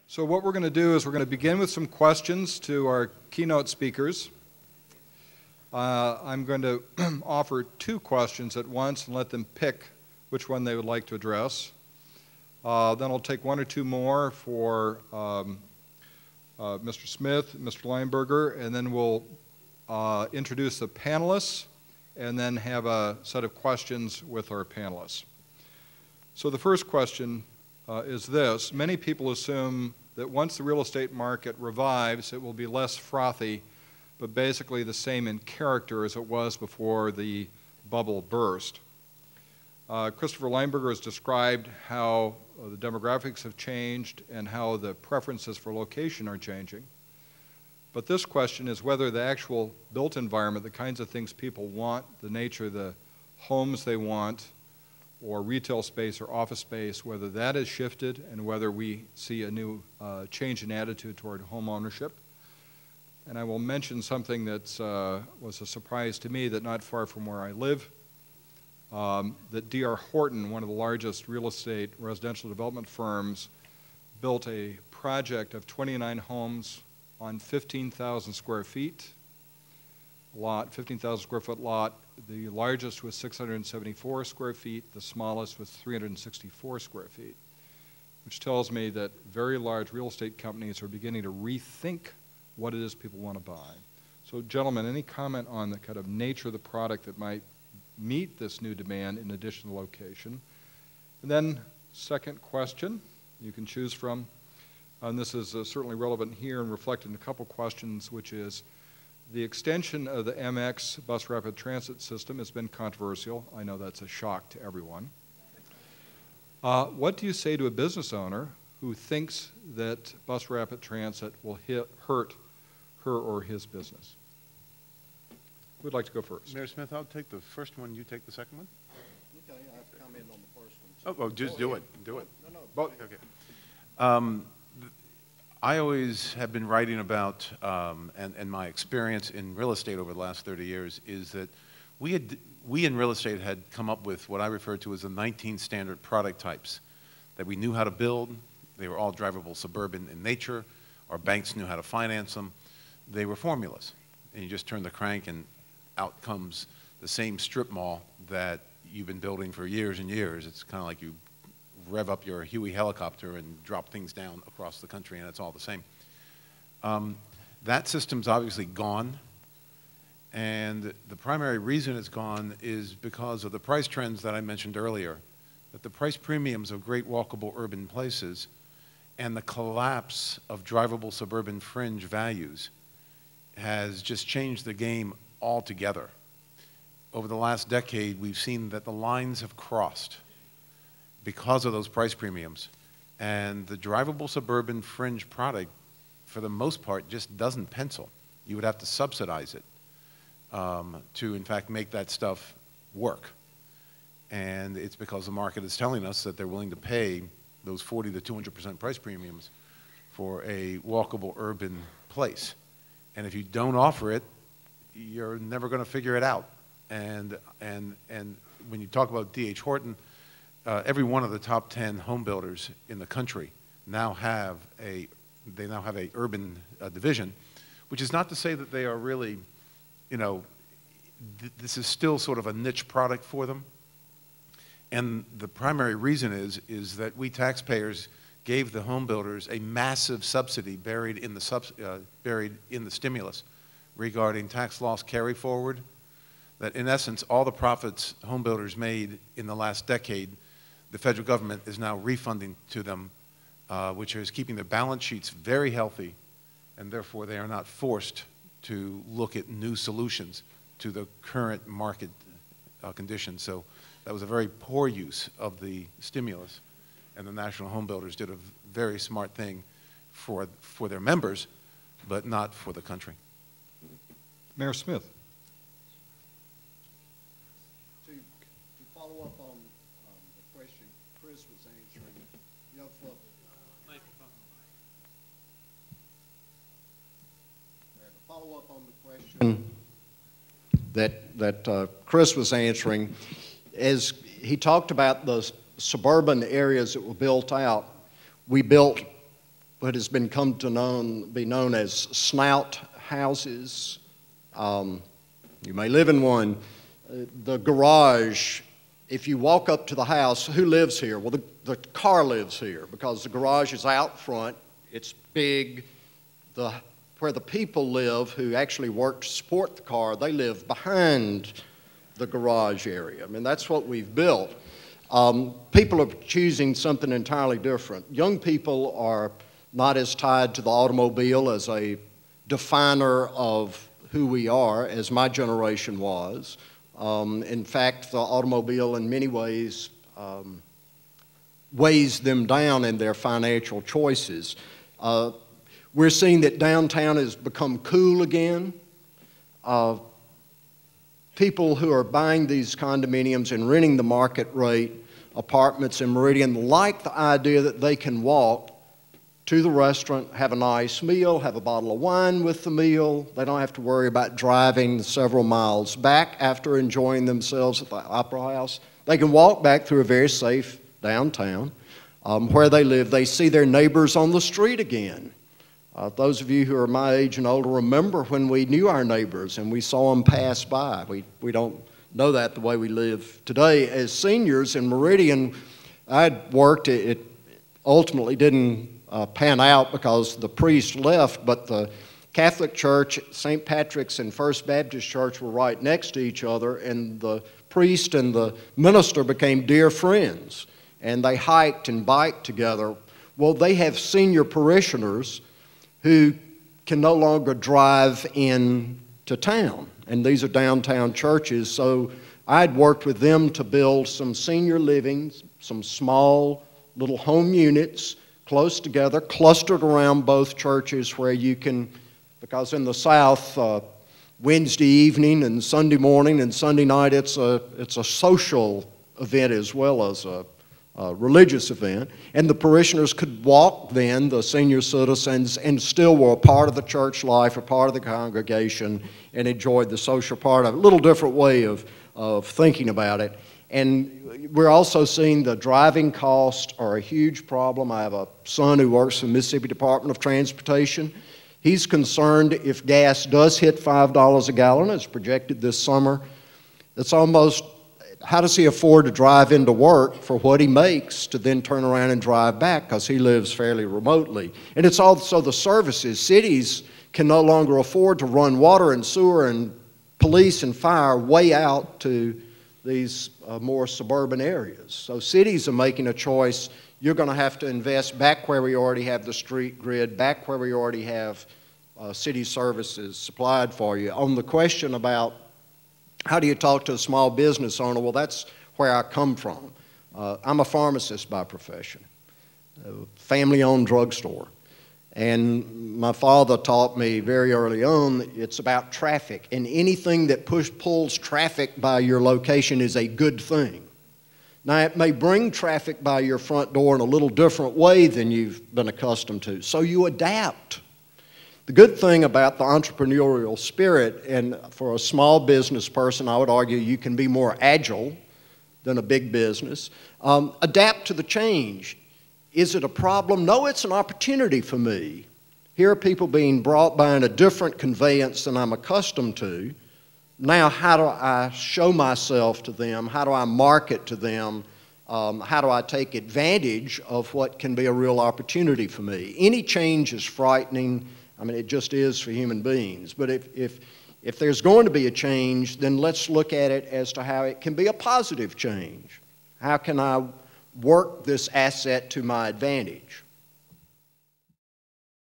So what we're going to do is we're going to begin with some questions to our keynote speakers. I'm going to offer two questions at once and let them pick which one they would like to address. Then I'll take one or two more for Mr. Smith, Mr. Lineberger, and then we'll introduce the panelists and then have a set of questions with our panelists. So the first question is this. Many people assume that once the real estate market revives, it will be less frothy, but basically the same in character as it was before the bubble burst. Christopher Lineberger has described how the demographics have changed and how the preferences for location are changing. But this question is whether the actual built environment, the kinds of things people want, the nature of the homes they want, or retail space or office space, whether that has shifted and whether we see a new change in attitude toward home ownership. And I will mention something that was a surprise to me, that not far from where I live, that D.R. Horton, one of the largest real estate residential development firms, built a project of 29 homes on 15,000 square feet lot, 15,000 square foot lot. The largest was 674 square feet, the smallest was 364 square feet, which tells me that very large real estate companies are beginning to rethink what it is people want to buy. So gentlemen, any comment on the kind of nature of the product that might meet this new demand in addition to location? And then second question you can choose from, and this is certainly relevant here and reflected in a couple questions, which is the extension of the MX bus rapid transit system has been controversial. I know that's a shock to everyone. What do you say to a business owner who thinks that bus rapid transit will hurt her or his business? Who'd like to go first? Mayor Smith, I'll take the first one, you take the second one? Okay, I have to comment on the first one. Oh, just do it. Do it. No. Both. Okay. I always have been writing about, and my experience in real estate over the last 30 years is that we in real estate had come up with what I refer to as the 19 standard product types that we knew how to build. They were all drivable suburban in nature. Our banks knew how to finance them. They were formulas. And you just turn the crank and out comes the same strip mall that you've been building for years and years. It's kind of like you rev up your Huey helicopter and drop things down across the country, and it's all the same. That system's obviously gone, and the primary reason it's gone is because of the price trends that I mentioned earlier, that the price premiums of great walkable urban places and the collapse of drivable suburban fringe values has just changed the game altogether. Over the last decade, we've seen that the lines have crossed because of those price premiums. And the drivable suburban fringe product, for the most part, just doesn't pencil. You would have to subsidize it to, in fact, make that stuff work. And it's because the market is telling us that they're willing to pay those 40 to 200% price premiums for a walkable urban place. And if you don't offer it, you're never going to figure it out. And when you talk about D.H. Horton, every one of the top 10 home builders in the country now have a urban division, which is not to say that they are really, this is still sort of a niche product for them. And the primary reason is that we taxpayers gave the home builders a massive subsidy buried in the stimulus regarding tax loss carry forward, that in essence all the profits home builders made in the last decade, the federal government is now refunding to them, which is keeping their balance sheets very healthy, and therefore they are not forced to look at new solutions to the current market conditions. So that was a very poor use of the stimulus, and the national home builders did a very smart thing for their members, but not for the country. Mayor Smith. To follow up on the question Chris was answering, to follow up on the question that Chris was answering, as he talked about the suburban areas that were built out, we built what has been come to be known as snout houses. You may live in one. The garage, if you walk up to the house, who lives here? Well, the car lives here because the garage is out front. It's big. Where the people live who actually work to support the car, they live behind the garage area. I mean, that's what we've built. People are choosing something entirely different. Young people are not as tied to the automobile as a definer of who we are as my generation was. In fact, the automobile in many ways weighs them down in their financial choices. We're seeing that downtown has become cool again. People who are buying these condominiums and renting the market rate apartments in Meridian like the idea that they can walk to the restaurant, have a nice meal, have a bottle of wine with the meal. They don't have to worry about driving several miles back after enjoying themselves at the Opera House. They can walk back through a very safe downtown. Where they live, they see their neighbors on the street again. Those of you who are my age and older remember when we knew our neighbors and we saw them pass by. We don't know that the way we live today. As seniors in Meridian, I'd worked. It ultimately didn't pan out because the priest left, but the Catholic Church, St. Patrick's and First Baptist Church were right next to each other, and the priest and the minister became dear friends, and they hiked and biked together. Well, they have senior parishioners who can no longer drive into town, and these are downtown churches, so I'd worked with them to build some senior living, some small little home units close together, clustered around both churches where you can, because in the South, Wednesday evening and Sunday morning and Sunday night, it's a social event as well as a religious event. And the parishioners could walk then, the senior citizens, and still were a part of the church life, a part of the congregation, and enjoyed the social part of it. A little different way of thinking about it. And we're also seeing the driving costs are a huge problem. I have a son who works for the Mississippi Department of Transportation. He's concerned if gas does hit $5 a gallon, as projected this summer, it's almost, how does he afford to drive into work for what he makes to then turn around and drive back because he lives fairly remotely? And it's also the services. Cities can no longer afford to run water and sewer and police and fire way out to these more suburban areas. So cities are making a choice. You're going to have to invest back where we already have the street grid, back where we already have city services supplied for you. On the question about how do you talk to a small business owner, well, that's where I come from. I'm a pharmacist by profession, a family-owned drugstore. And my father taught me very early on, it's about traffic. And anything that pulls traffic by your location is a good thing. Now, it may bring traffic by your front door in a little different way than you've been accustomed to. So you adapt. The good thing about the entrepreneurial spirit, and for a small business person, I would argue you can be more agile than a big business. Adapt to the change. Is it a problem? No, it's an opportunity for me. Here are people being brought by in a different conveyance than I'm accustomed to. Now, how do I show myself to them? How do I market to them? How do I take advantage of what can be a real opportunity for me? Any change is frightening. I mean, it just is for human beings. But if there's going to be a change, then let's look at it as to how it can be a positive change. How can I work this asset to my advantage?